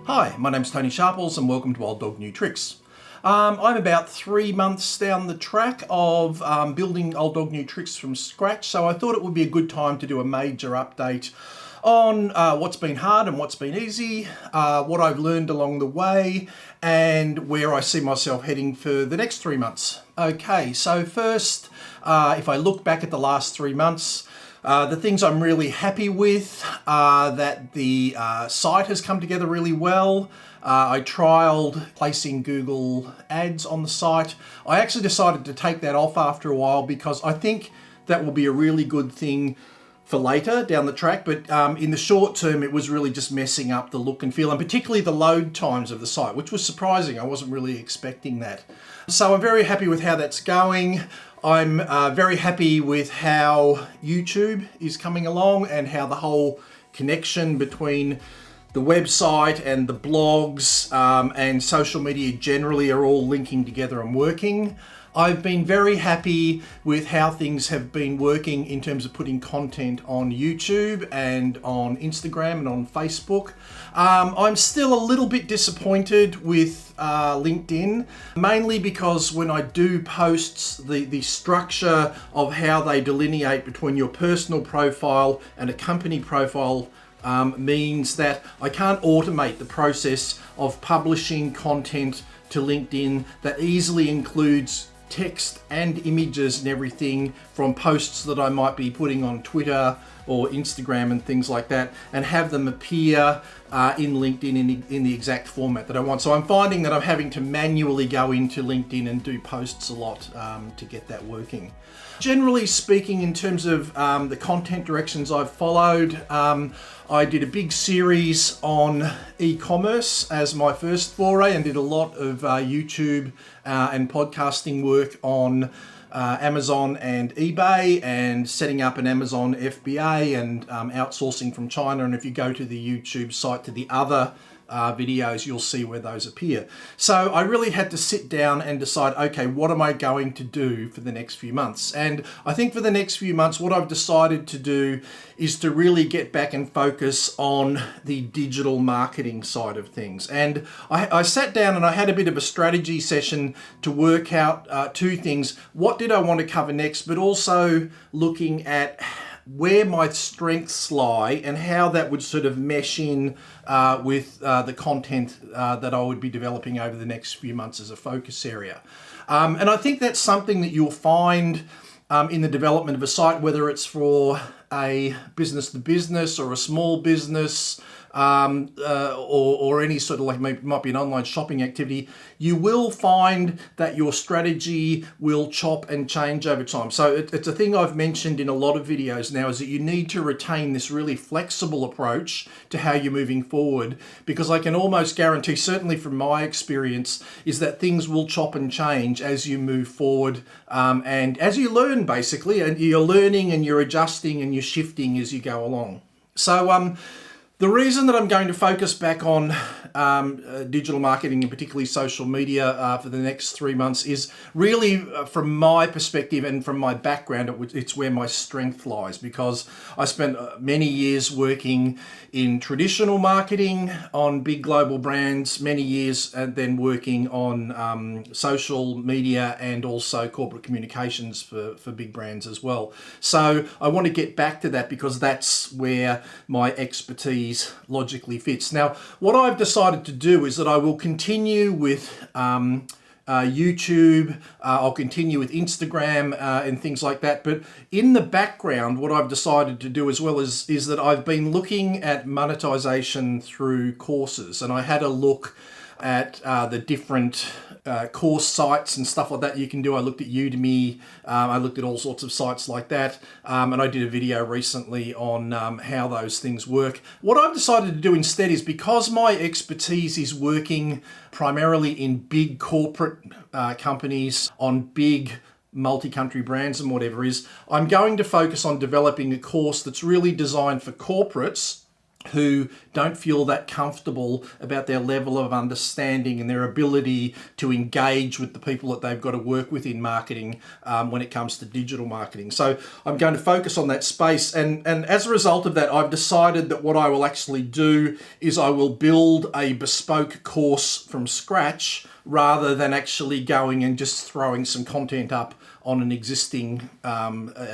Hi, my name's Tony Sharples and welcome to Old Dog New Tricks. I'm about 3 months down the track of building Old Dog New Tricks from scratch, so I thought it would be a good time to do a major update on what's been hard and what's been easy, what I've learned along the way, and where I see myself heading for the next 3 months. Okay, so first, if I look back at the last 3 months, the things I'm really happy with are that the site has come together really well. I trialed placing Google ads on the site. I actually decided to take that off after a while because I think that will be a really good thing for later down the track, but in the short term it was really just messing up the look and feel, and particularly the load times of the site, which was surprising. I wasn't really expecting that. So I'm very happy with how that's going. I'm very happy with how YouTube is coming along and how the whole connection between the website and the blogs and social media generally are all linking together and working. I've been very happy with how things have been working in terms of putting content on YouTube and on Instagram and on Facebook. I'm still a little bit disappointed with LinkedIn, mainly because when I do posts, the structure of how they delineate between your personal profile and a company profile means that I can't automate the process of publishing content to LinkedIn that easily includes text and images and everything from posts that I might be putting on Twitter or Instagram and things like that, and have them appear in LinkedIn in the exact format that I want. So I'm finding that I'm having to manually go into LinkedIn and do posts a lot to get that working. Generally speaking, in terms of the content directions I've followed, I did a big series on e-commerce as my first foray and did a lot of YouTube and podcasting work on Amazon and eBay and setting up an Amazon FBA and outsourcing from China. And if you go to the YouTube site to the other videos, you'll see where those appear. So I really had to sit down and decide, okay, what am I going to do for the next few months? And I think for the next few months, what I've decided to do is to really get back and focus on the digital marketing side of things. And I sat down and I had a bit of a strategy session to work out two things. What did I want to cover next, but also looking at where my strengths lie and how that would sort of mesh in with the content that I would be developing over the next few months as a focus area. And I think that's something that you'll find in the development of a site, whether it's for a business to business or a small business, or any sort of might be an online shopping activity. You will find that your strategy will chop and change over time. So it's a thing I've mentioned in a lot of videos now, is that you need to retain this really flexible approach to how you're moving forward, because I can almost guarantee, certainly from my experience, is that things will chop and change as you move forward and as you learn, basically, and you're learning and you're adjusting and you're shifting as you go along. So the reason that I'm going to focus back on digital marketing and particularly social media for the next 3 months is really from my perspective and from my background, it's where my strength lies, because I spent many years working in traditional marketing on big global brands, many years and then working on social media and also corporate communications for big brands as well. So I want to get back to that because that's where my expertise logically fits. Now, what I've decided to do is that I will continue with YouTube, I'll continue with Instagram and things like that. But in the background, what I've decided to do as well is that I've been looking at monetization through courses, and I had a look at the different course sites and stuff like that you can do. I looked at Udemy, I looked at all sorts of sites like that, and I did a video recently on how those things work. What I've decided to do instead is, because my expertise is working primarily in big corporate companies on big multi-country brands and whatever, is I'm going to focus on developing a course that's really designed for corporates who don't feel that comfortable about their level of understanding and their ability to engage with the people that they've got to work with in marketing when it comes to digital marketing. So I'm going to focus on that space, and as a result of that, I've decided that what I will actually do is I will build a bespoke course from scratch rather than actually going and just throwing some content up on an existing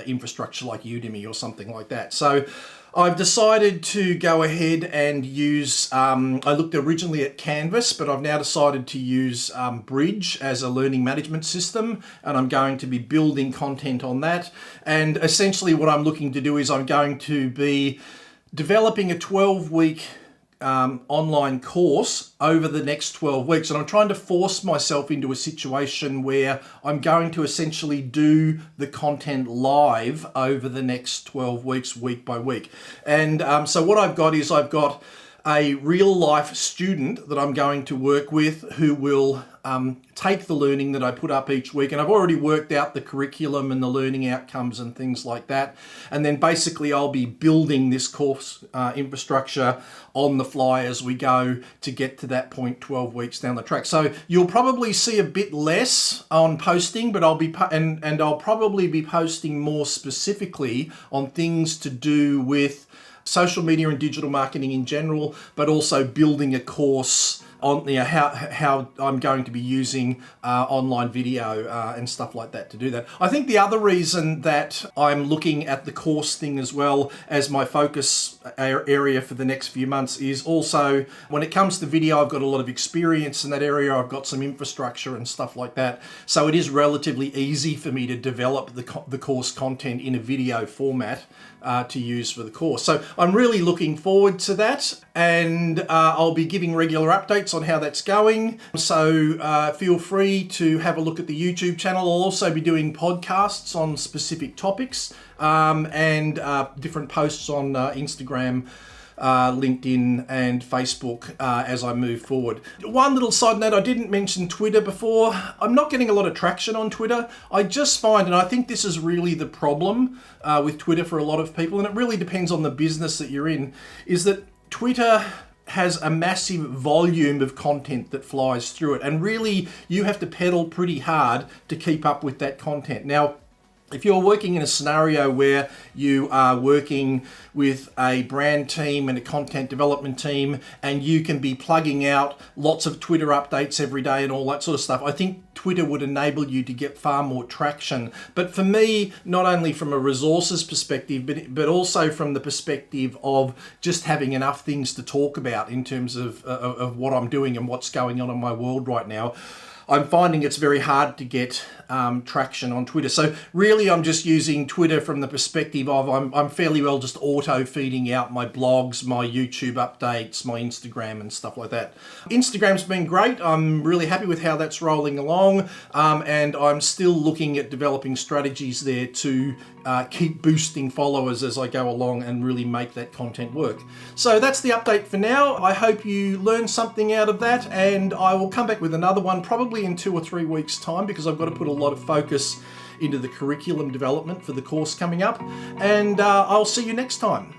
infrastructure like Udemy or something like that. So I've decided to go ahead and use, I looked originally at Canvas, but I've now decided to use Bridge as a learning management system, and I'm going to be building content on that. And essentially what I'm looking to do is I'm going to be developing a 12-week online course over the next 12 weeks. And I'm trying to force myself into a situation where I'm going to essentially do the content live over the next 12 weeks, week by week. And so what I've got is I've got a real life student that I'm going to work with who will take the learning that I put up each week, and I've already worked out the curriculum and the learning outcomes and things like that. And then basically I'll be building this course infrastructure on the fly as we go to get to that point 12 weeks down the track. So you'll probably see a bit less on posting, but I'll probably be posting more specifically on things to do with social media and digital marketing in general, but also building a course on how I'm going to be using online video and stuff like that to do that. I think the other reason that I'm looking at the course thing as well as my focus area for the next few months is also when it comes to video, I've got a lot of experience in that area. I've got some infrastructure and stuff like that. So it is relatively easy for me to develop the course content in a video format to use for the course. So I'm really looking forward to that, and I'll be giving regular updates on how that's going. So feel free to have a look at the YouTube channel. I'll also be doing podcasts on specific topics and different posts on Instagram, LinkedIn and Facebook as I move forward. One little side note, I didn't mention Twitter before. I'm not getting a lot of traction on Twitter. I just find, and I think this is really the problem with Twitter for a lot of people, and it really depends on the business that you're in, is that Twitter has a massive volume of content that flies through it, and really you have to pedal pretty hard to keep up with that content. Now, if you're working in a scenario where you are working with a brand team and a content development team, and you can be plugging out lots of Twitter updates every day and all that sort of stuff, I think Twitter would enable you to get far more traction. But for me, not only from a resources perspective, but also from the perspective of just having enough things to talk about in terms of what I'm doing and what's going on in my world right now, I'm finding it's very hard to get traction on Twitter. So really I'm just using Twitter from the perspective of I'm fairly well just auto feeding out my blogs, my YouTube updates, my Instagram and stuff like that. Instagram's been great. I'm really happy with how that's rolling along, and I'm still looking at developing strategies there to keep boosting followers as I go along and really make that content work. So that's the update for now. I hope you learned something out of that, and I will come back with another one probably in 2 or 3 weeks' time, because I've got to put a lot of focus into the curriculum development for the course coming up, and I'll see you next time.